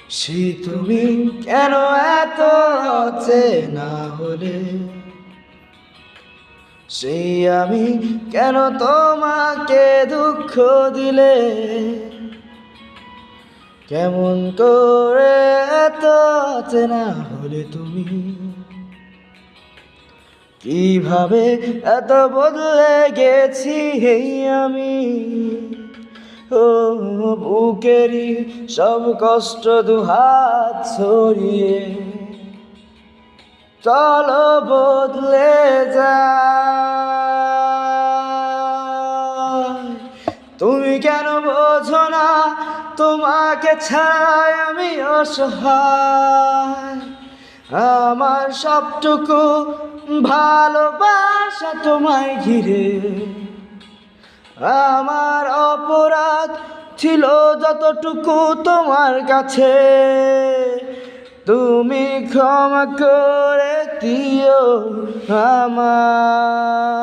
সে তুমি কেন এত চেনা হলে, সেই আমি কেন তোমাকে দুঃখ দিলে, কেমন করে এত চেনা হলে তুমি, কিভাবে এত বদলে গেছি এই আমি। ও বুকেরই সব কষ্ট দুহাত ছড়িয়ে চলো বদলে যায়। তুমি কেন বোঝো না তোমাকে ছাড়াই আমি অসহায়, আমার সবটুকু ভালোবাসা তোমায় ঘিরে, আমার অপরাধ ছিল যতটুকু তোমার কাছে, তুমি ক্ষমা করে দিও আমায়।